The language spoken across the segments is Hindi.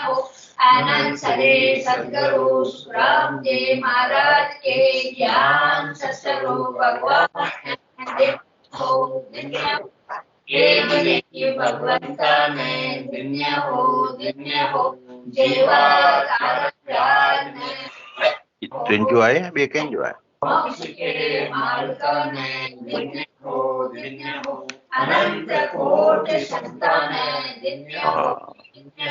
हो। आनंद सरे सद्गुरु सुखराम जी महाराज के ज्ञान सत्सरो भगवान हो भगवंता में धन्य हो जेवा तो एंजॉय है बे के एंजॉय के मार्ग में धन्य हो अनंत कोट संतान धन्य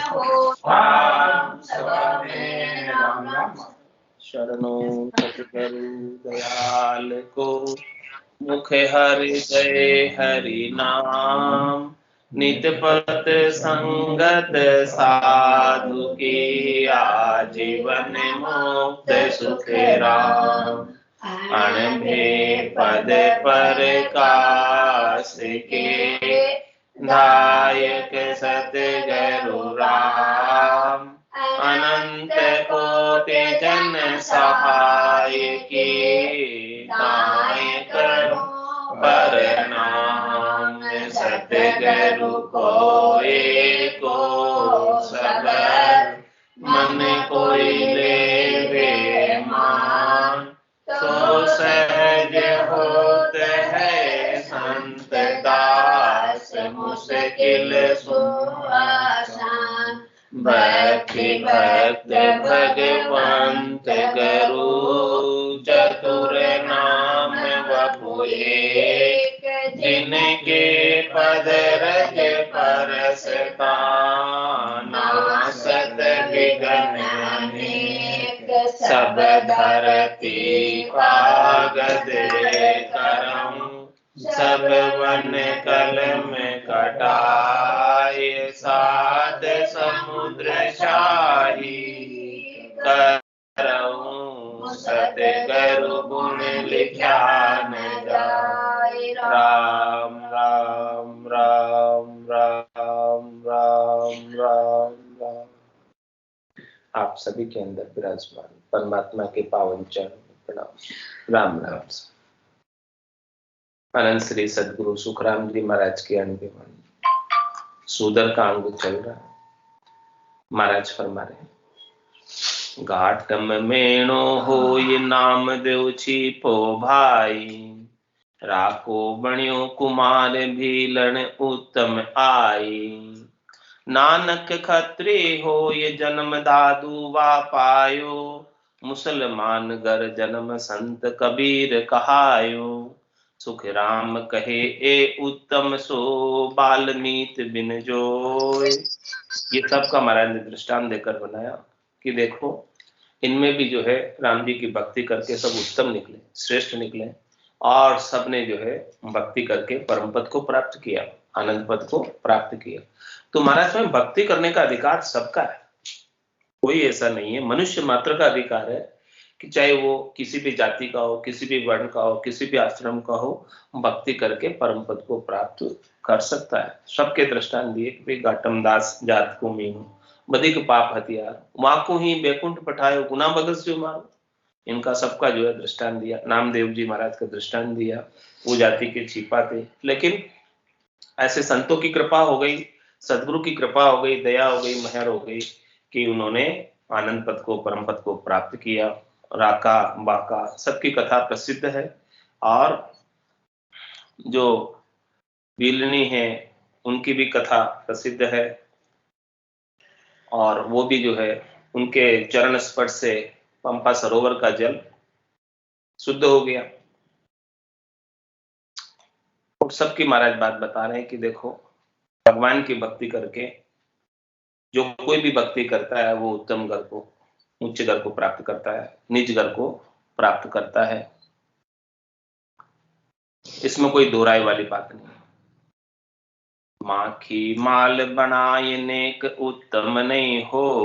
हो राम सभा में राम राम शरणों सतगुरु दयाल को मुख हृदय हरि नाम नित पत संगत साधु की आजीवन मुक्त सुख राम अणभे पद पर काश के दायक सतगुरु राम अनंत कोटि जन सहाय के दाय करो परनाम सतगुरु को एको सबर मन कोई लेवे मान तो सहज होत है संत दास मुश्किल सुआसान भक्ति भक्त भगवंत गुरु चतुर नाम वपु एक जिनके पद रज परसता नासत विघ्न अनेक सब धरती कागद करम सब वन कलम कटाय साध समुद्र शाही करऊं सतगुरु गुण लिख्या न जाय राम राम राम राम राम राम राम। आप सभी के अंदर विराजमान परमात्मा के पावन चरण प्रणाम। राम राम। अनंत श्री सदगुरु सुखराम जी महाराज की अनभिवानी सूदर का अंग चल रहा है। महाराज फरमा रहे घाटम मेणो हो ये नाम देव छिपो भाई राखो बण्यो कुमार भीलन उत्तम आई नानक खत्री हो ये जन्म दादू वा पायो मुसलमान गर जन्म संत कबीर कहायो सुख राम कहे ए उत्तम सो बाल्मीत बिन जोय। ये सब का महाराज ने दृष्टांत देकर बनाया कि देखो इनमें भी जो है राम जी की भक्ति करके सब उत्तम निकले श्रेष्ठ निकले और सबने जो है भक्ति करके परम पद को प्राप्त किया आनंद पद को प्राप्त किया। तो महाराज में भक्ति करने का अधिकार सबका है कोई ऐसा नहीं है मनुष्य मात्र का अधिकार है कि चाहे वो किसी भी जाति का हो किसी भी वर्ण का हो किसी भी आश्रम का हो भक्ति करके परम पद को प्राप्त कर सकता है। सबके दृष्टांत दिए कि घाटम दास जात को मीनू बधिक पाप हथियार वहां को ही बैकुंठ पठायो गुना बगस जो मारो इनका सबका जो है दृष्टांत दिया। नामदेव जी महाराज का दृष्टांत दिया वो जाति के छिपा थे लेकिन ऐसे संतों की कृपा हो गई सदगुरु की कृपा हो गई दया हो गई मेहर हो गई कि उन्होंने आनंद पद को परम पद को प्राप्त किया। राका बाका सबकी कथा प्रसिद्ध है और जो बिलनी है उनकी भी कथा प्रसिद्ध है और वो भी जो है उनके चरण स्पर्श से पंपा सरोवर का जल शुद्ध हो गया। और सबकी महाराज बात बता रहे हैं कि देखो भगवान की भक्ति करके जो कोई भी भक्ति करता है वो उत्तम घर को उच्च घर को प्राप्त करता है निज घर को प्राप्त करता है। इसमें कोई दोहराई वाली बात नहीं। माखी माल बनाए नेक उत्तम नहीं हो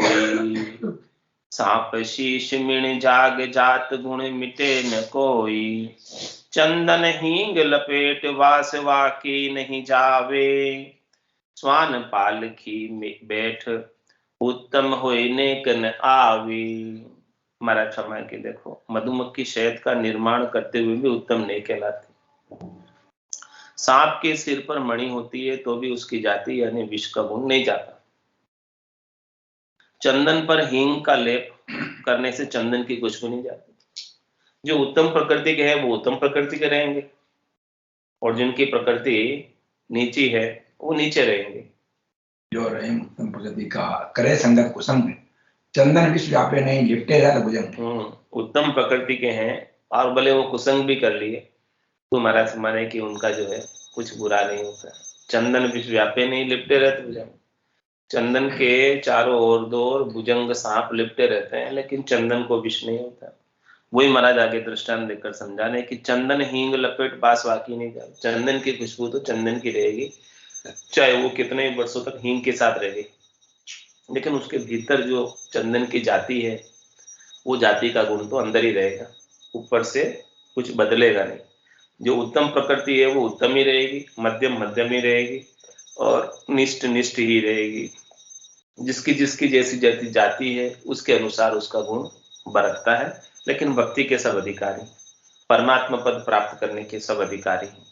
सांप शीश मिण जाग जात गुण मिटे न कोई चंदन हींग लपेट वास वाकी नहीं जावे स्वान पालखी में बैठ उत्तम होए नेक न आवे। महाराज फरमाए कि देखो मधुमक्खी शहद का निर्माण करते हुए भी उत्तम नहीं कहलाती। सांप के सिर पर मणि होती है तो भी उसकी जाति यानी विष का गुण नहीं जाता। चंदन पर हींग का लेप करने से चंदन की खुशबू नहीं जाती। जो उत्तम प्रकृति के हैं वो उत्तम प्रकृति के रहेंगे, और जिनकी प्रकृति नीची है वो नीचे रहेंगे। जो रहे उत्तम प्रकृति का करे संगत कुसंग, चंदन विष व्यापे नहीं लिपटे जात भुजंग। उत्तम प्रकृति के हैं और भले वो कुसंग भी कर लिए तो महाराज माने कि उनका जो है कुछ बुरा नहीं होता। चंदन विष व्यापे नहीं लिपटे रहते भुजंग। चंदन के चारों ओर दो भुजंग सांप लिपटे रहते हैं, लेकिन चंदन को विष नहीं होता। वही महाराज आगे दृष्टांत देकर समझाने कि चंदन हींग लपेट बास वाकी नहीं जाए। चंदन की खुशबू तो चंदन की रहेगी, चाहे वो कितने वर्षों तक हींग के साथ रहेगी, लेकिन उसके भीतर जो चंदन की जाति है वो जाति का गुण तो अंदर ही रहेगा, ऊपर से कुछ बदलेगा नहीं। जो उत्तम प्रकृति है वो उत्तम ही रहेगी, मध्यम मध्यम ही रहेगी, और निष्ठ निष्ठ ही रहेगी। जिसकी जिसकी जैसी जैसी जाति है उसके अनुसार उसका गुण बरतता है, लेकिन भक्ति के सब अधिकारी, परमात्मा पद प्राप्त करने के सब अधिकारी हैं।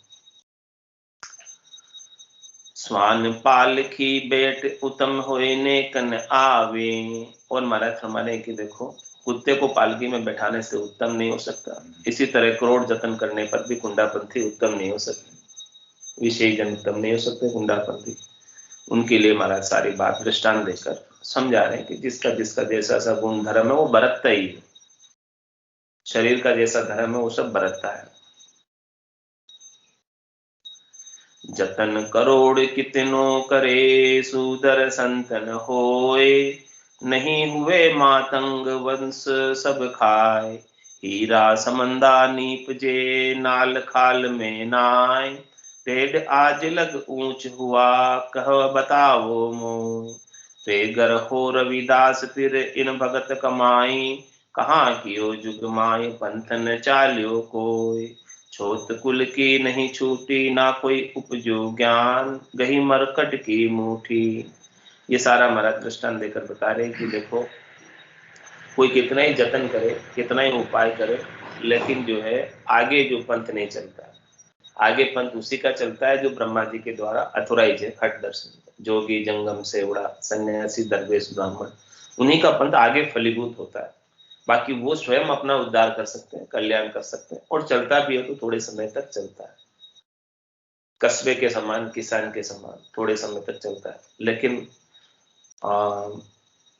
स्वान पाल की बेट उत्तम होए नेकन आवे। और महाराज फरमाने कि देखो, कुत्ते को पालकी में बैठाने से उत्तम नहीं हो सकता, इसी तरह करोड़ जतन करने पर भी कुंडापंथी उत्तम नहीं हो सकते, विषय जन उत्तम नहीं हो सकते कुंडापंथी। उनके लिए महाराज सारी बात दृष्टांत देकर समझा रहे हैं कि जिसका जिसका जैसा सा गुण धर्म है वो बरतता ही है। शरीर का जैसा धर्म है वो सब बरतता है। जतन करोड़ कितनो करे सुदर संतन होए, नहीं हुए मातंग वंश सब खाए। हीरा समंदा नीपजे नाल खाल में नाय, पेड़ आज लग ऊंच हुआ कह बताओ मोय। रे गर हो रविदास फिर इन भगत कमाई, कहाँ कियो जुग माय पंथन चाल्यो कोय। छोत कुल की नहीं छूटी ना कोई उपजो ज्ञान, गही मरकट की मुठी। ये सारा महाराज दृष्टांत देकर बता रहे कि देखो, कोई कितना ही जतन करे, कितना ही उपाय करे, लेकिन जो है आगे जो पंथ नहीं चलता। आगे पंथ उसी का चलता है जो ब्रह्मा जी के द्वारा अथोराइज है, खट दर्शन, जोगी जंगम सेवड़ा सन्यासी दरवेश ब्राह्मण, उन्हीं का पंथ आगे फलीभूत होता है। बाकी वो स्वयं अपना उद्धार कर सकते हैं, कल्याण कर सकते हैं, और चलता भी है तो थोड़े समय तक चलता है, कस्बे के समान, किसान के समान थोड़े समय तक चलता है, लेकिन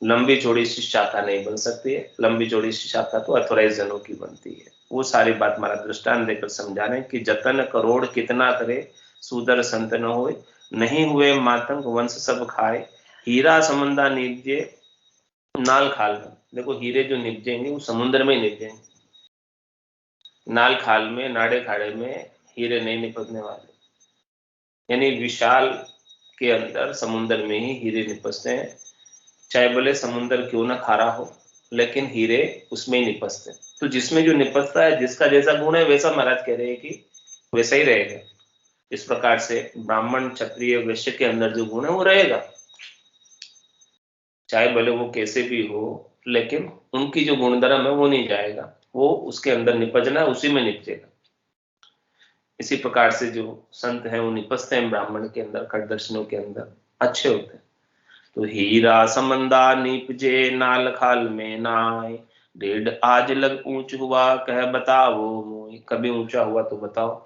लंबी चौड़ी सी शाखा नहीं बन सकती है। लंबी चौड़ी सी शाखा तो अथोराइज जनों की बनती है। वो सारी बात हमारा दृष्टांत देकर समझा रहे कि जतन करोड़ कितना करे सुदर संत न होए, नहीं हुए मातंग वंश सब खाए। हीरा समंदा निपजे नाल खाल में। देखो, हीरे जो निपजेंगे वो समुद्र में निपजेंगे, नाल खाल में, नाड़े खाड़े में हीरे नहीं निपटने वाले। यानी विशाल के अंदर समुद्र में ही हीरे निपजते हैं, चाहे भले समुद्र क्यों ना खारा हो, लेकिन हीरे उसमें ही निपजते हैं। तो जिसमें जो निपजता है, जिसका जैसा गुण है वैसा महाराज कह रहे हैं कि वैसा ही रहेगा। इस प्रकार से ब्राह्मण क्षत्रिय वैश्य के अंदर जो गुण है वो रहेगा, चाहे भले वो कैसे भी हो, लेकिन उनकी जो गुणधर्म है वो नहीं जाएगा, वो उसके अंदर निपजना है, उसी में निपजेगा। इसी प्रकार से जो संत है वो निपजते हैं ब्राह्मण के अंदर, खट दर्शनों के अंदर अच्छे होते हैं। तो हीरा समंदा नीपजे नाल खाल में नाय, डेढ़ आज लग ऊंच हुआ कह बताओ मोय। कभी ऊंचा हुआ तो बताओ।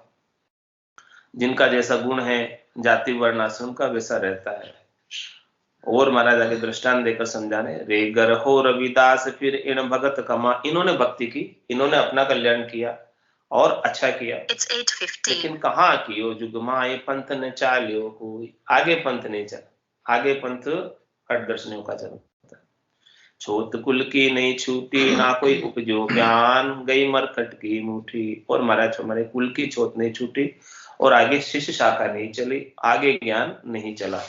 जिनका जैसा गुण है, जाति वर्ण आश्रम का वैसा रहता है। और महाराज आगे दृष्टांत देकर समझाने, रे गर हो रविदास फिर इन भगत कमा। इन्होंने भक्ति की, इन्होंने अपना कल्याण किया और अच्छा किया, लेकिन कहाँ कियो जुगमाए पंथ न चाल्यो कोई। आगे पंथ नहीं चला, आगे पंथ खट दर्शनों का चलता। छोत कुल की नहीं छूटी ना कोई उपजो ज्ञान, गई मरकट की मुठी। और महाराज हमारे कुल की छोत नहीं छूटी और आगे शिष्य शाखा नहीं चली, आगे ज्ञान नहीं चला।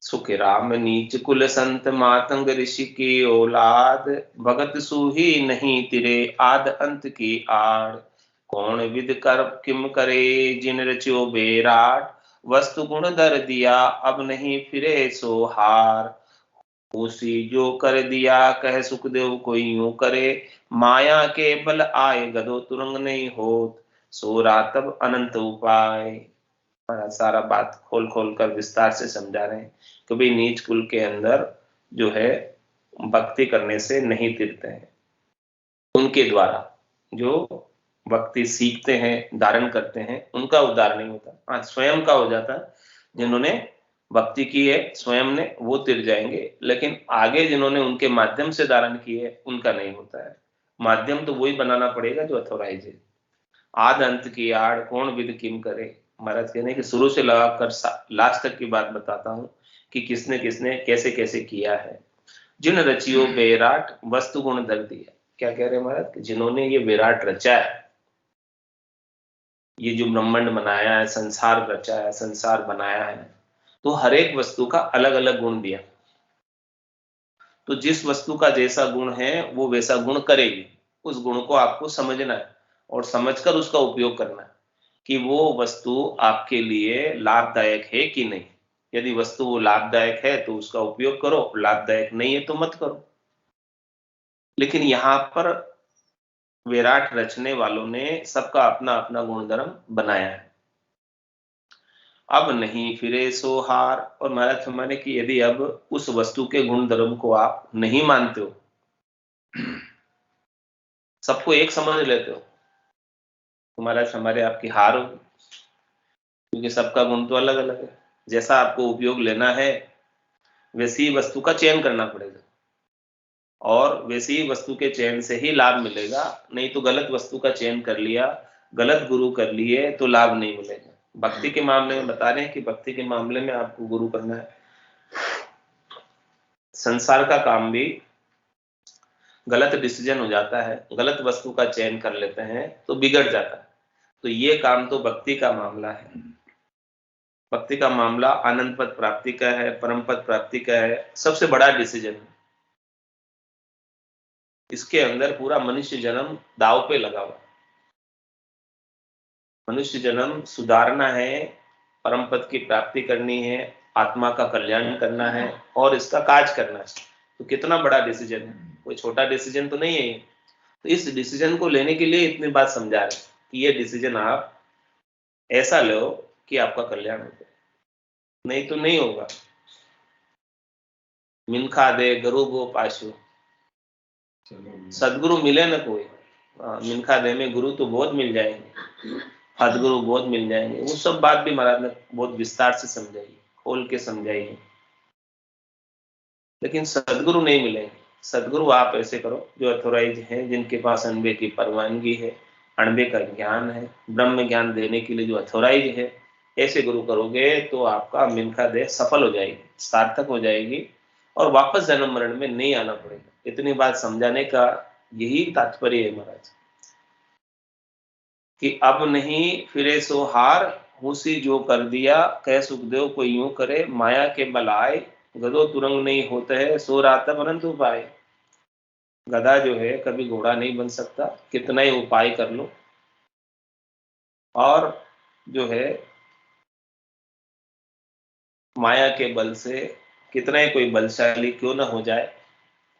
सुख राम नीच कुल संत मातंग ऋषि की औलाद, भगत सूही नहीं तिरे आद अंत की आड़। कौन विद कर किम करे जिन रच्यो बेराट, वस्तु गुण दर दिया अब नहीं फिरे सो हार। उसी जो कर दिया कह सुखदेव कोई यूं करे, माया के बल आए गदो तुरंग नहीं होत, सो रातब अनंत उपाय। महाराज सारा बात खोल खोल कर विस्तार से समझा रहे हैं। कभी नीच कुल के अंदर जो है भक्ति करने से नहीं तिरते हैं, उनके द्वारा जो भक्ति सीखते हैं, धारण करते हैं, उनका उद्धार नहीं होता। हाँ, स्वयं का हो जाता है। जिन्होंने भक्ति की है स्वयं ने, वो तिर जाएंगे, लेकिन आगे जिन्होंने उनके माध्यम से धारण की है उनका नहीं होता है। माध्यम तो वही बनाना पड़ेगा जो अथोराइज है। आद अंत की आड़ कौन विद किम करे। महाराज कहने कि शुरू से लगाकर लास्ट तक की बात बताता हूं कि किसने किसने कैसे कैसे किया है। जिन रचियो विराट वस्तु गुण धर दिया। क्या कह रहे हैं महाराज कि जिन्होंने ये विराट रचा है, ये जो ब्रह्मांड बनाया है, संसार रचा है, संसार बनाया है, तो हर एक वस्तु का अलग अलग गुण दिया। तो जिस वस्तु का जैसा गुण है वो वैसा गुण करेगी। उस गुण को आपको समझना है और समझकर उसका उपयोग करना है कि वो वस्तु आपके लिए लाभदायक है कि नहीं। यदि वस्तु वो लाभदायक है तो उसका उपयोग करो, लाभदायक नहीं है तो मत करो। लेकिन यहां पर विराट रचने वालों ने सबका अपना अपना गुणधर्म बनाया है। अब नहीं फिरे सो हार। और महाराज फरमाने कि यदि अब उस वस्तु के गुण धर्म को आप नहीं मानते हो, सबको एक समझ लेते हो, तो महाराज हमारे आपकी हार होगी, क्योंकि सबका गुण तो अलग अलग है। जैसा आपको उपयोग लेना है वैसी वस्तु का चयन करना पड़ेगा, और वैसी वस्तु के चयन से ही लाभ मिलेगा। नहीं तो गलत वस्तु का चयन कर लिया, गलत गुरु कर लिए तो लाभ नहीं मिलेगा। भक्ति के मामले में बता रहे हैं कि भक्ति के मामले में आपको गुरु करना है। संसार का काम भी गलत डिसीजन हो जाता है, गलत वस्तु का चयन कर लेते हैं तो बिगड़ जाता है। तो ये काम तो भक्ति का मामला है। भक्ति का मामला आनंद पद प्राप्ति का है, परम पद प्राप्ति का है, सबसे बड़ा डिसीजन है। इसके अंदर पूरा मनुष्य जन्म दाव पे लगा हुआ। मनुष्य जन्म सुधारना है, परम पद की प्राप्ति करनी है, आत्मा का कल्याण करना है और इसका काज करना है। तो कितना बड़ा डिसीजन है, कोई छोटा डिसीजन तो नहीं है ये। तो इस डिसीजन को लेने के लिए इतनी बात समझा रहे कि ये डिसीजन आप ऐसा लो कि आपका कल्याण हो जाए, नहीं तो नहीं होगा। मिनखा दे गुरु गो पाशु, सदगुरु मिले न कोई। मिनखा दे में गुरु तो बहुत मिल जाएंगे, सदगुरु बहुत मिल जाएंगे। वो सब बात भी महाराज ने बहुत विस्तार से समझाई, खोल के समझाई है। लेकिन सदगुरु नहीं मिलेंगे। सदगुरु आप ऐसे करो जो अथोराइज हैं, जिनके पास अनबे की परवानगी है, अणबे का ज्ञान है, ब्रह्म ज्ञान देने के लिए जो अथोराइज है, ऐसे गुरु करोगे तो आपका मिनखा देह सफल हो जाएगी, सार्थक हो जाएगी और वापस जन्म मरण में नहीं आना पड़ेगा। इतनी बात समझाने का यही तात्पर्य है महाराज कि अब नहीं फिरे सो हार, हुसी जो कर दिया कह सुखदेव कोई यूं करे, माया के बल आए गधो तुरंग नहीं होते है, सो रात अनंत उपाय। गधा जो है कभी घोड़ा नहीं बन सकता, कितना ही उपाय कर लो। और जो है माया के बल से कितना ही कोई बलशाली क्यों ना हो जाए,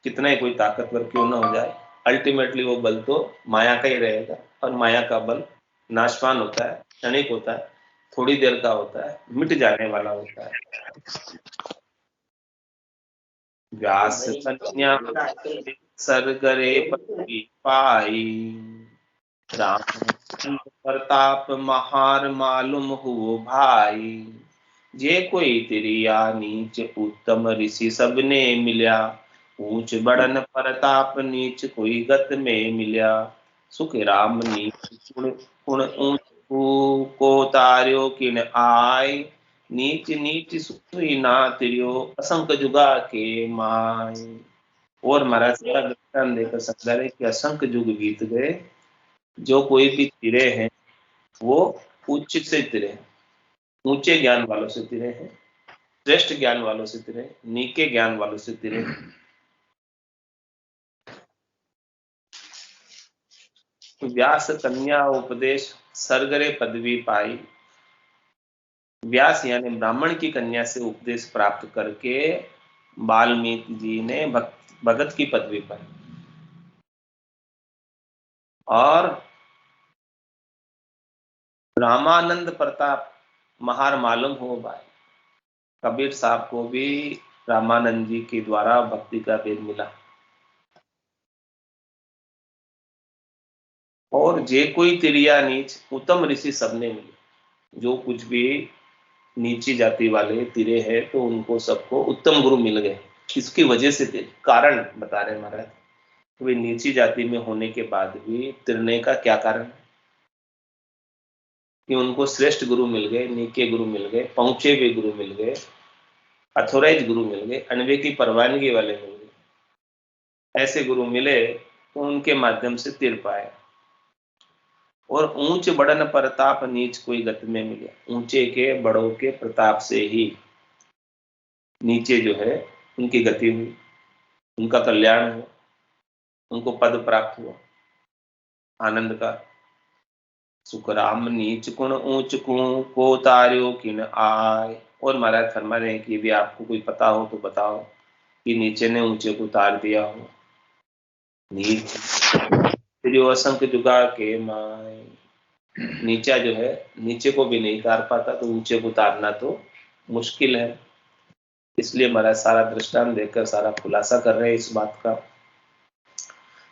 कितना ही कोई ताकतवर क्यों ना हो जाए, अल्टीमेटली वो बल तो माया का ही रहेगा। और माया का बल नाशवान होता है, क्षणिक होता है, थोड़ी देर का होता है, मिट जाने वाला होता है। व्यास कन्या सरगरे पदवी पाई, राम प्रताप महार मालूम हुओ भाई। जे कोई तिरिया नीच उत्तम ऋषि सबने मिल्या, ऊंच बढ़न प्रताप नीच कोई गत में मिल्या। सुख राम नीच गुण गुण ऊंच को तार्यो किन आय, नीच नीच सुई ना तिरियो असंख जुगा के माय। और महाराज का दृष्टांत देकर समझा रहे कि असंख्य युग बीत गए, जो कोई भी तिरे हैं वो उच्च से तिरे हैं, ऊंचे ज्ञान वालों से तिरे हैं, श्रेष्ठ ज्ञान वालों से तिरे, नीके ज्ञान वालों से तिरे। व्यास कन्या उपदेश सरगरे पदवी पाई। व्यास यानी ब्राह्मण की कन्या से उपदेश प्राप्त करके वाल्मीकि जी ने भगत की पदवी पाई। और रामानंद प्रताप महार मालूम हो भाई। कबीर साहब को भी रामानंद जी के द्वारा भक्ति का वेद मिला। और जे कोई तिरिया नीच उत्तम ऋषि सबने मिले। जो कुछ भी नीची जाति वाले तिरे हैं तो उनको सबको उत्तम गुरु मिल गए। इसकी वजह से कारण बता रहे महाराज। वे नीची जाति में होने के बाद भी तिरने का क्या कारण है कि उनको श्रेष्ठ गुरु मिल गए, नीके गुरु मिल गए, पहुंचे हुए गुरु मिल गए, अथोराइज गुरु मिल गए, अनवे की परवानगी वाले मिल गए। ऐसे गुरु मिले तो उनके माध्यम से तिर पाए। और ऊंच बड़न प्रताप नीच कोई गत में मिले। ऊंचे के बड़ों के प्रताप से ही नीचे जो है उनकी गति हुई, उनका कल्याण हुआ, उनको पद प्राप्त हुआ आनंद का। सुखराम नीच कुण ऊंच कुण को तार्यो किन आय। और महाराज फरमा रहे हैं कि यदि आपको कोई पता हो तो बताओ कि नीचे ने ऊंचे को उतार दिया हो। नीच जो असंख्य जुगा के माय। नीचा जो है नीचे को भी नहीं उतार पाता तो ऊंचे को उतारना तो मुश्किल है। इसलिए महाराज सारा दृष्टांत देकर सारा खुलासा कर रहे हैं इस बात का।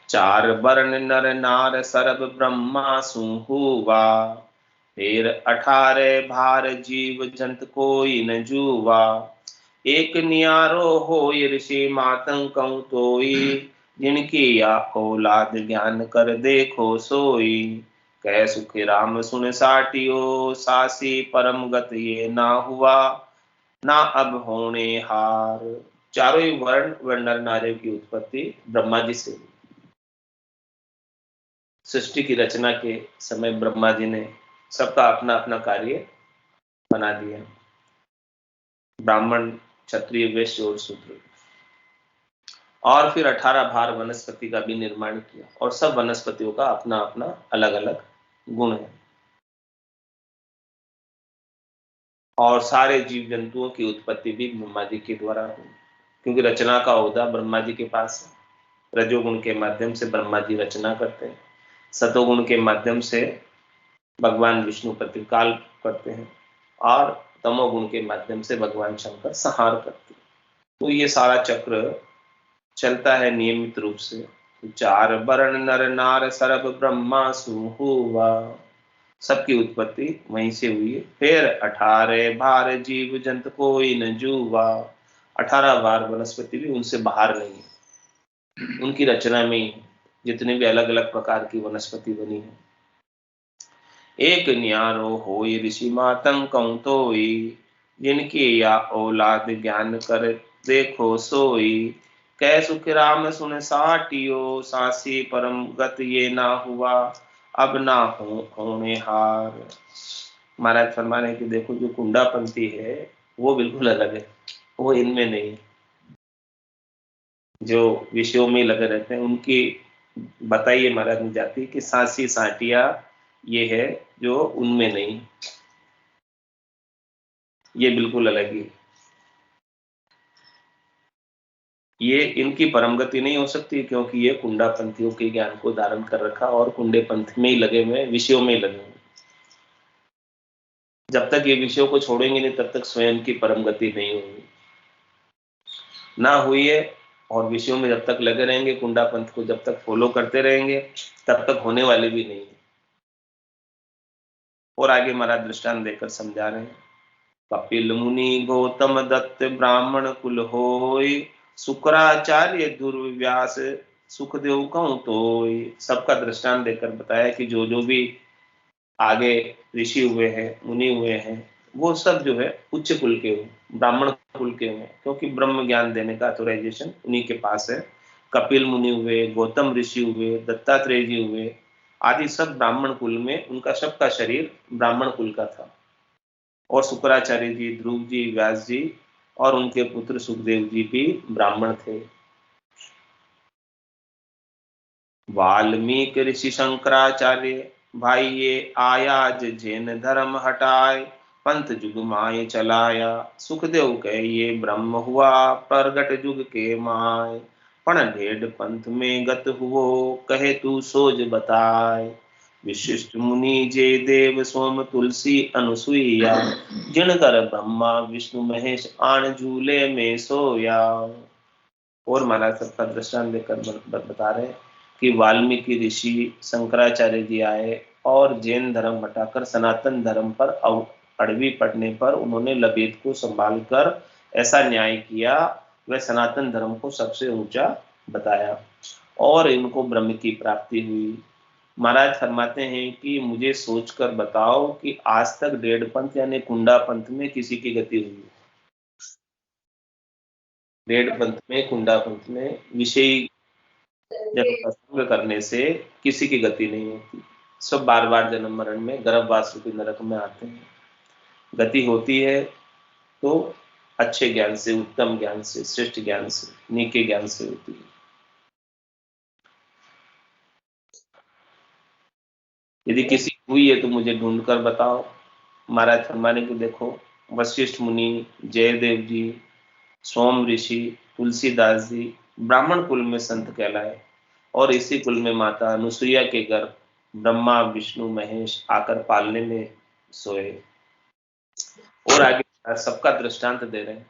चार वर्ण नर नार सरब ब्रह्मा सुहुआ। फिर 18 भार जीव जंत कोई न जुआ। एक नियारो हो ऋषि मातंकं तोई। जिनकी या औलाद ज्ञान कर देखो सोई। कह सुख राम सुन साटियो सासी परम गत ये ना हुआ। ना अब होने हार। चारों ही वर्ण व नर नारियों की उत्पत्ति ब्रह्मा जी से हुई। सृष्टि की रचना के समय ब्रह्मा जी ने सबका अपना अपना कार्य बना दिया। ब्राह्मण, क्षत्रिय, वैश्य और शूद्र। और फिर 18 भार वनस्पति का भी निर्माण किया। और सब वनस्पतियों का अपना अपना अलग अलग गुण है। और सारे जीव जंतुओं की उत्पत्ति भी ब्रह्मा जी के द्वारा हुई, क्योंकि रचना का ओहदा ब्रह्मा जी के पास है। रजोगुण के माध्यम से ब्रह्मा जी रचना करते हैं, सतोगुण के माध्यम से भगवान विष्णु प्रतिकाल करते हैं, और तमोगुण के माध्यम से भगवान शंकर संहार करते हैं। तो ये सारा चक्र चलता है नियमित रूप से। चार वर्ण नर नार सरब ब्रह्मा सुहुआ। सबकी उत्पत्ति वहीं से हुई है। फिर 18 भार जीव जंत कोई न जुआ। 18 भार वनस्पति भी उनसे बाहर नहीं है, उनकी रचना में ही जितने भी अलग अलग प्रकार की वनस्पति बनी है। एक न्यारो हो ऋषि मातंकं तोई। जिनकी या औलाद ज्ञान कर देखो सोई। कै सुख राम सुन साटियो सासी परम गत ये ना हुआ। अब ना होने हार। महाराज फरमाने कि देखो जो कुंडापंथी है वो बिल्कुल अलग है, वो इनमें नहीं। जो विषयों में लगे रहते हैं उनकी बताइए महाराज ने जाती कि सासी साटिया ये है जो उनमें नहीं, ये बिल्कुल अलग ही। ये इनकी परम गति नहीं हो सकती क्योंकि ये कुंडापंथियों के ज्ञान को धारण कर रखा और कुंडे पंथ में ही लगे हुए, विषयों में ही लगे हुए। जब तक ये विषयों को छोड़ेंगे नहीं तब तक स्वयं की परम गति नहीं होगी, ना हुई है। और विषयों में जब तक लगे रहेंगे, कुंडा पंथ को जब तक फॉलो करते रहेंगे तब तक होने वाले भी नहीं है। और आगे महाराज दृष्टांत देकर समझा रहे हैं। कपिल मुनि गौतम दत्त ब्राह्मण कुल होय। शुक्राचार्य दुर्व्यास सुखदेव कहूं तोय। सबका दृष्टांत देकर बताया कि जो जो भी आगे ऋषि हुए हैं, मुनि हुए हैं, वो सब जो है उच्च कुल के हुए, ब्राह्मण कुल के हुए, क्योंकि ब्रह्म ज्ञान देने का ऑथोराइजेशन उन्हीं के पास है। कपिल मुनि हुए, गौतम ऋषि हुए, दत्तात्रेय जी हुए, आदि सब ब्राह्मण कुल में, उनका सबका शरीर ब्राह्मण कुल का था। और शुक्राचार्य जी, ध्रुव जी, व्यास जी और उनके पुत्र सुखदेव जी भी ब्राह्मण थे। वाल्मीकि ऋषि शंकराचार्य भाई ये आयाज जैन धर्म हटाए। पंथ जुग माए चलाया सुखदेव कह ये ब्रह्म हुआ प्रगट जुग के माय। पण ढेड पंथ में गत हुओ कहे तू सोज बताए। विशिष्ट मुनि जय देव सोम तुलसी अनुसुईया, जिन कर ब्रह्मा विष्णु महेश आन झूले में सोया। और महाराज सबका दृष्टांत देकर बता रहे कि वाल्मीकि ऋषि, शंकराचार्य जी आए और जैन धर्म हटाकर सनातन धर्म पर अड़वी पड़ने पर उन्होंने लबेद को संभाल कर ऐसा न्याय किया, वह सनातन धर्म को सबसे ऊंचा बताया और इनको ब्रह्म की प्राप्ति हुई। महाराज फरमाते हैं कि मुझे सोचकर बताओ कि आज तक डेढ़ पंथ यानी कुंडा पंथ में किसी की गति हुई? डेढ़ पंथ में, कुंडा पंथ में विषय जब प्रसंग करने से किसी की गति नहीं होती। सब बार बार जन्म मरण में गर्भवास रूपी नरक में आते हैं। गति होती है तो अच्छे ज्ञान से, उत्तम ज्ञान से, श्रेष्ठ ज्ञान से, नीके ज्ञान से होती है। यदि किसी हुई है तो मुझे ढूंढ कर बताओ। महाराज फरमाने को देखो, वशिष्ठ मुनि, जयदेव जी, सोम ऋषि, तुलसीदास जी ब्राह्मण कुल में संत कहलाए और इसी कुल में माता अनुसुईया के घर ब्रह्मा विष्णु महेश आकर पालने में सोए। और आगे सबका दृष्टांत दे रहे हैं।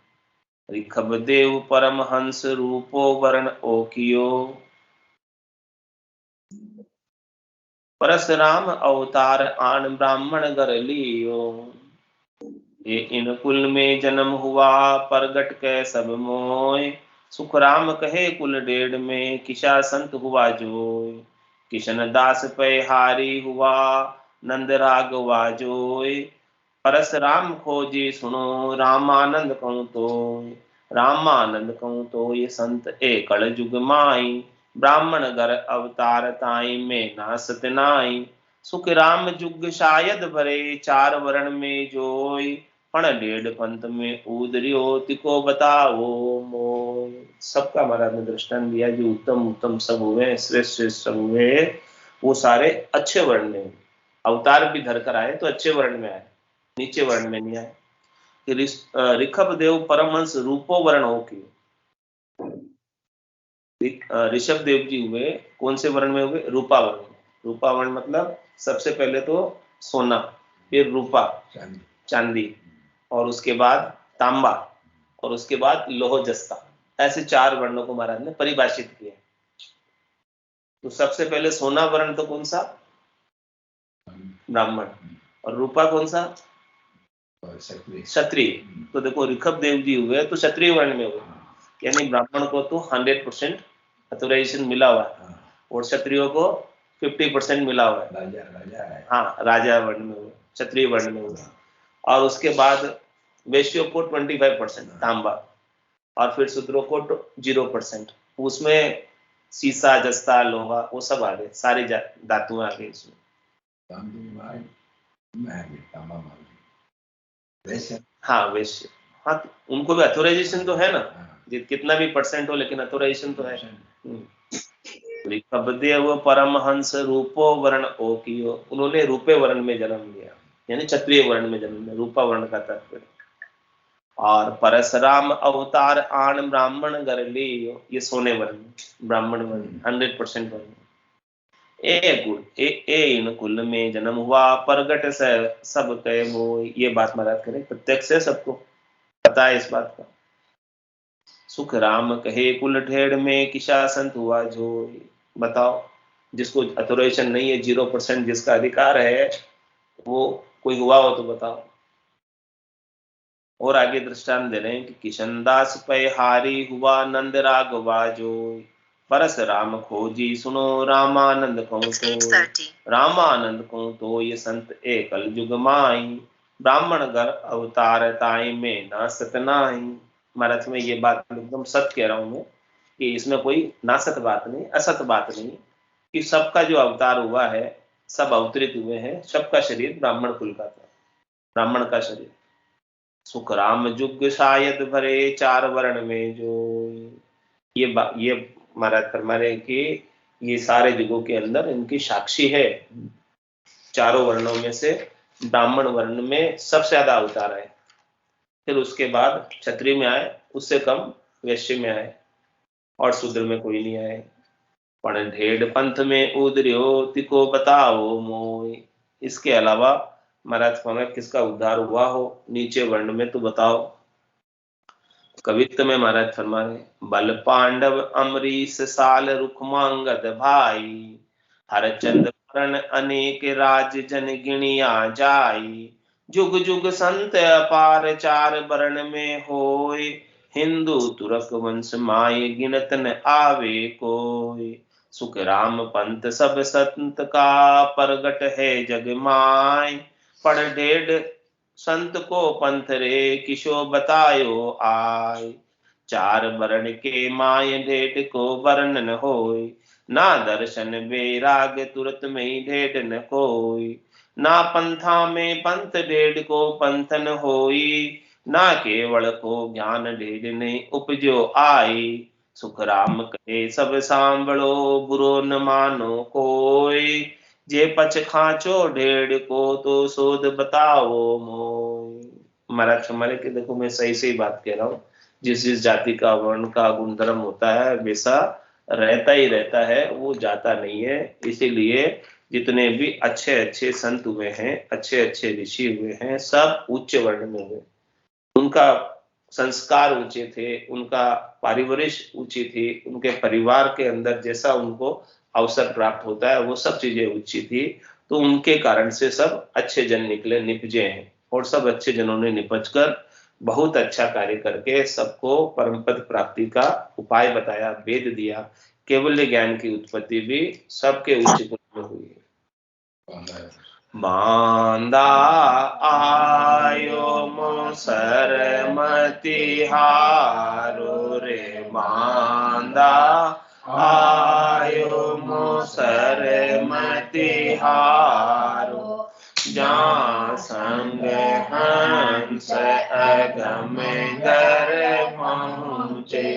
ऋखब देव परम हंस रूपो वर्ण ओकियो, परशुराम अवतार आन ब्राह्मण घर लियो, ये इन कुल में जन्म हुआ प्रगट के सब मोय, सुखराम कहे कुल डेढ़ में किशा संत हुआ जोय, किशन दास पे हारी हुआ नंद राघवा जोय, परशुराम खोजी सुनो रामानंद कहूँ तो, रामानंद कहूँ तो ये संत एक कल जुग माई, ब्राह्मण घर अवतार ताई में ना सतनाई, सुख राम जुग शायद भरे चार वर्ण में जोय, पण डेढ़ पंथ में उदरियो तिको बताओ मोय। सबका महाराज ने दृष्टांत दिया जो उत्तम उत्तम सब हुए, श्रेष्ठ श्रेष्ठ सब हुए, वो सारे अच्छे वर्ण में अवतार भी धर कर आए तो अच्छे वर्ण में आए, नीचे वर्ण में नहीं आए। ऋखब देव परमहंस रूपो वर्ण हो की, ऋषभ देव जी हुए कौन से वर्ण में हुए? रूपा वर्ण। रूपा वर्ण मतलब सबसे पहले तो सोना, फिर रूपा चांदी, और उसके बाद तांबा, और उसके बाद लोह जस्ता। ऐसे चार वर्णों को महाराज ने परिभाषित किया। तो सबसे पहले सोना वर्ण तो कौन सा? ब्राह्मण। और रूपा कौन सा? क्षत्रिय। तो देखो ऋखब देव जी हुए तो क्षत्रिय वर्ण में हुए, यानी ब्राह्मण को तो 100% अथोराइजेशन मिला हुआ है और क्षत्रियों को 50% मिला हुआ है। राजा है। हाँ, राजा वर्ण में हुए, क्षत्रिय वर्ण में हुए। और उसके बाद वैश्यों को 25% तांबा, और फिर शूद्रों को 0%। उसमें सीसा, जस्ता, लोहा वो सब आ गए, सारे धातु आ गए इसमें। हाँ वैश्य, हाँ उनको भी अथोराइजेशन तो है ना, कितना भी परसेंट हो लेकिन अथोराइजेशन तो है। ऋखबदेव परमहंस रूपो वर्ण ओकियो, उन्होंने रूपे वर्ण में जन्म लिया, यानी क्षत्रिय वर्ण में जन्म लिया, रूपा वर्ण का तात्पर्य। और परशुराम अवतार आन ब्राह्मण घर लियो, ये सोने वर्ण, ब्राह्मण वर्ण 100% वर्ण। इन कुल में जन्म हुआ प्रगट से सब कहे मोय, ये बात महाराज करें प्रत्यक्ष है, सबको पता है इस बात का। सुख राम कहे कुल ठेड़ में किशा संत हुआ जो, बताओ जिसको अथोराइजेशन नहीं है, 0% जिसका अधिकार है, वो कोई हुआ हो तो बताओ। और आगे दृष्टांत दे रहे हैं कि किशनदास पे हारी हुआ नंद राघवा जो, परशुराम खोजी सुनो रामानंद कहूँ तो, रामानंद कहूँ तो ये संत एक कल जुग माई, ब्राह्मण घर अवतार ताई में ना सतनाई। महाराज में ये बात एकदम सत्य कह रहा हूं मैं, कि इसमें कोई नासत बात नहीं, असत बात नहीं, कि सबका जो अवतार हुआ है, सब अवतरित हुए हैं, सबका शरीर ब्राह्मण कुल का था, ब्राह्मण का शरीर। सुख राम जुग शायद भरे चार वर्ण में जो, ये महाराज फरमा रहे कि ये सारे युगों के अंदर इनकी साक्षी है। चारों वर्णों में से ब्राह्मण वर्ण में सबसे ज्यादा अवतार है, फिर उसके बाद क्षत्रिय में आए, उससे कम वैश्य में आए, और शूद्र में कोई नहीं आए। पण ढेड पंथ में उदरियो तिको बताओ मोय। इसके अलावा महाराज फरमाए किसका उद्धार हुआ हो नीचे वर्ण में तो बताओ। कवित्व में महाराज फरमा रहे बल पांडव अमरीश साल रुक्मांगद भाई हरचंद वरण अनेक राज जन गिणिया जाई। जुग जुग संत अपार चार वर्ण में होय हिंदू तुरक वंश माय गिनत न आवे कोय। सुख राम पंथ सब संत का प्रगट है जग माय पढ़ ढेड संत को पंथ रे किशो बतायो आय। चार वर्ण के माय ढेड को वर्णन होय ना दर्शन बेराग तुरत में ही ढेड न कोय। ना पंथा में पंथ ढेड को पंथन होई ना केवल को ज्ञान ढेड ने उपजो आई। सुख राम कहे सब सांभळो बुरो न मानो कोय जे पछ खाचो ढेड़ को तो शोध बताओ मोय। महाराज हमारे के देखो मैं सही सही बात कह रहा हूँ जिस जिस जाति का वर्ण का गुणधर्म होता है वैसा रहता ही रहता है वो जाता नहीं है। इसीलिए जितने भी अच्छे अच्छे संत हुए हैं अच्छे अच्छे ऋषि हुए हैं सब उच्च वर्ण में हुए। उनका संस्कार ऊंचे थे उनका पारिवरिश ऊंची थी उनके परिवार के अंदर जैसा उनको अवसर प्राप्त होता है वो सब चीजें ऊंची थी तो उनके कारण से सब अच्छे जन निकले निपजे हैं और सब अच्छे जनों ने निपज कर बहुत अच्छा कार्य करके सबको परम पद प्राप्ति का उपाय बताया वेद दिया। केवल्य ज्ञान की उत्पत्ति भी सबके उच्च कुल में हुई है। बांदा आयो सरमति हारो रे बांदा आयो सरमति हारो जहाँ संग हंस अगम कर पहुँचे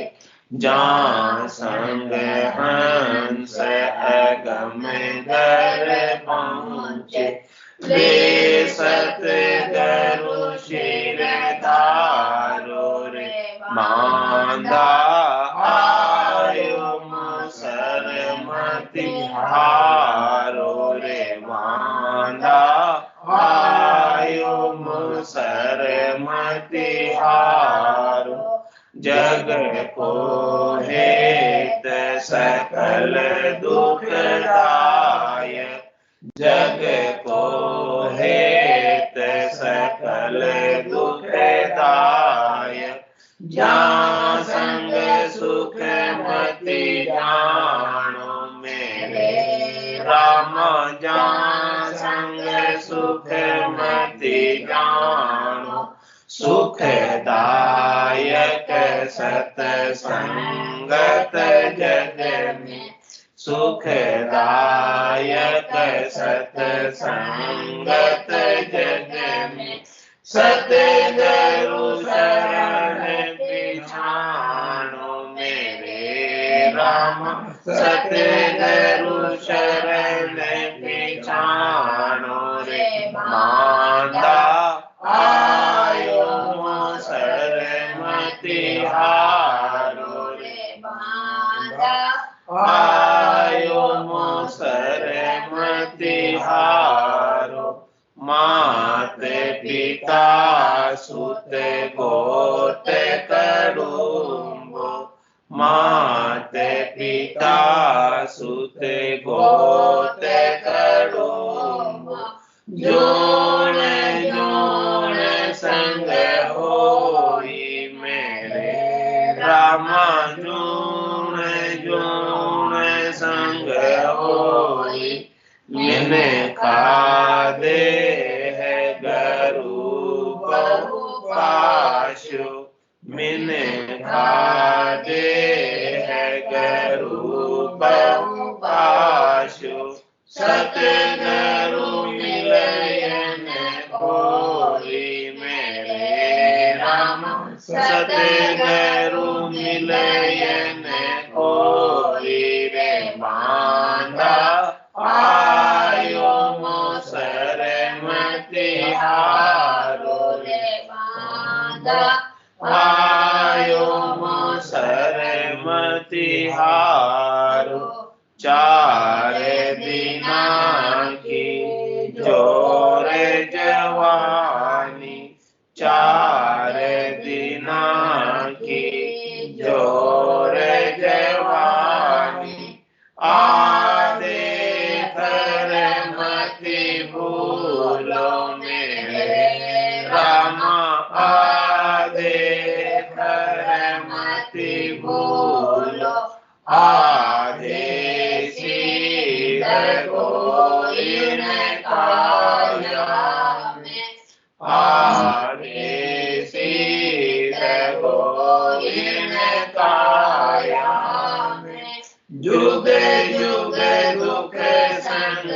जहाँ संग हंस अगम कर पहुँचे वे सत गरु शिर धारो रे मांदा आयो सरमति हारो रे मांदा आयो सरमति हारो जग को हेत सकल दुखदाय जग को हेत सकल दुखदाय जहाँ संग सुख मति जानो मेरे राम जहाँ संग सुख मति जानो सुखदायक सतसंगत जग में सुखदायक सतसंगत जग में सतगुरु शरण पिछानो मेरे राम सतगुरु शरण पिछानो रे मांदा आयो सरमति हारो रे मांदा आयो सरमति हारो मात पिता सुत गोत कड़ुम्बो मात पिता सुत गोत कड़ुम्बो जोन जोन संग होई मेरे रामा जोन जोन संग होई मैंने खादे है गरु बहुपाशु मैंने खादे है गरु बहुपाशु सतगुरु मिलयन होई मेरे राम सतगुरु मिलयन होई रे मांदा आयो सरमति हारो रे मांदा आयो सरमति हारो आधे सीधे कोई न काया में, आधे सीधे कोई न काया में, जुगे जुगे दुख संग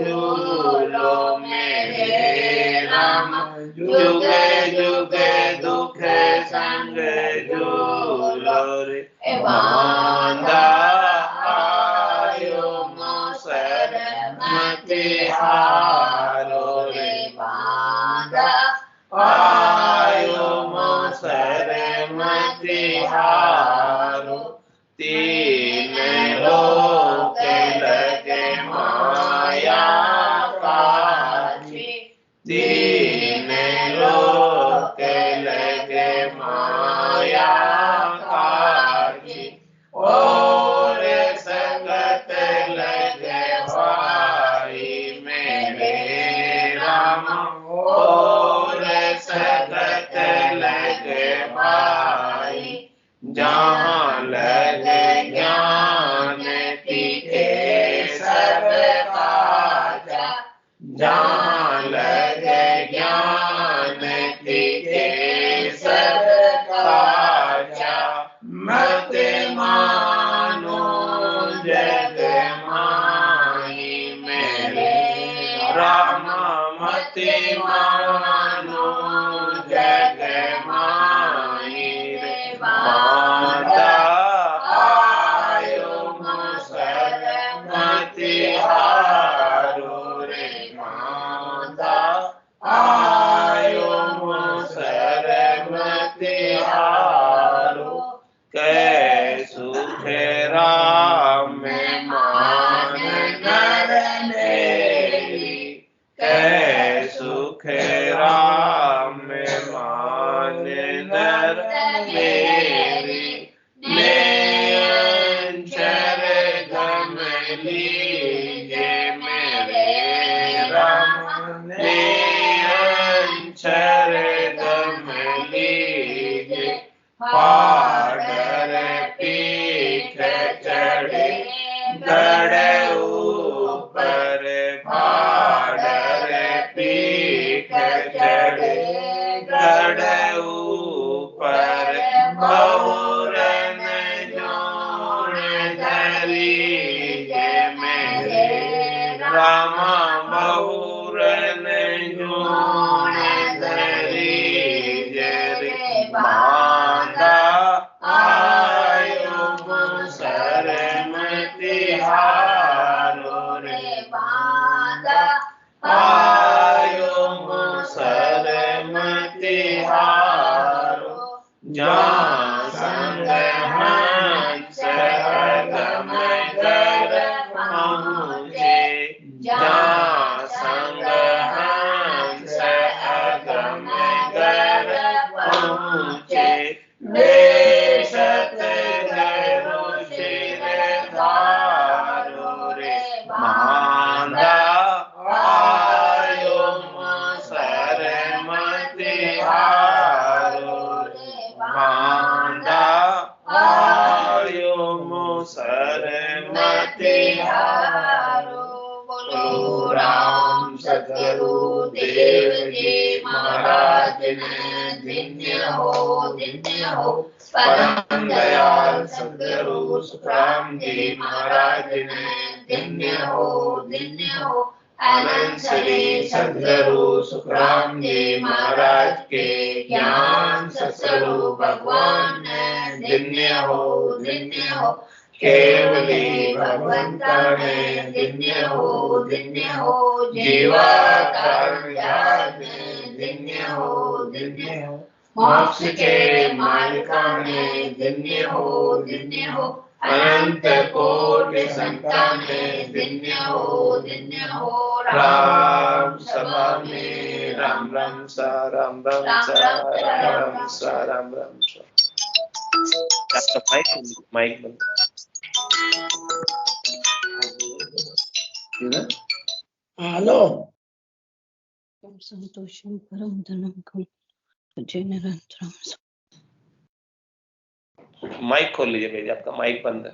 झूलो मेरे राम, जुगे जुगे दुख संग झूलो रे बांधा आयो मोसर मति हारो रे बांधा आयो मोसर मति हारो, तीन लोक लगे माया काजी, तीन लोक लगे माया काजी, और संगत लगे भाई मेरे राम, और संगत लगे भाई, जहाँ लगे ज्ञान तीखे सब काजा, जहाँ लगे ज्ञान तीखे सब काजा, मत मानो जग माही मेरे राम, मत मानो जग माही रे बांधा आयो मोसर मति हारो रे बांधा आयो मोसर मति हारो, कै सुख राम मान नर मेरी, कै सुख राम मान नर मेरी, नेंचर गम लीजे मेरे राम, नेंचर गम लीजे, पाडर पीठ चढ़े गढ़ ऊपर, पाडर पीठ चढ़े गढ़ ऊपर, बहुरन जोड़ धरीजे मेरे राम, बहुरन जोड़ धरीजे रे बांधा आयो मोसर मति हारो रे बांधा आयो मोसर मति हारो, जहाँ संग हंस अगम कर पहुँचे, जहाँ संग हंस अगम कर पहुँचे, बेशक गरो शिर धारो रे बांधा आयो मोसर मति हारो रे बांधा आयो मोसर मति हारो। बोलो राम सतगुरु देव जी महाराज ने धन्य हो, परम दयाल सतगुरु सुखराम जी महाराज ने धन्य हो, अनंत श्री सतगुरु सुखराम जी महाराज के ज्ञान सतस्वरूप भगवान ने धन्य हो, केवली भगवंता ने धन्य हो, जीवा कारण ने धन्य हो, मोक्ष के मालिका ने धन्य हो, अनंत कोटि संतान धन्य हो, राम सभा में राम राम सा राम राम सा राम राम सा राम राम सा। माइक बंद। हेलो संतोषं परम धनम तुझे निरंतरम। माइक खोल लीजिए भैया, आपका माइक बंद है।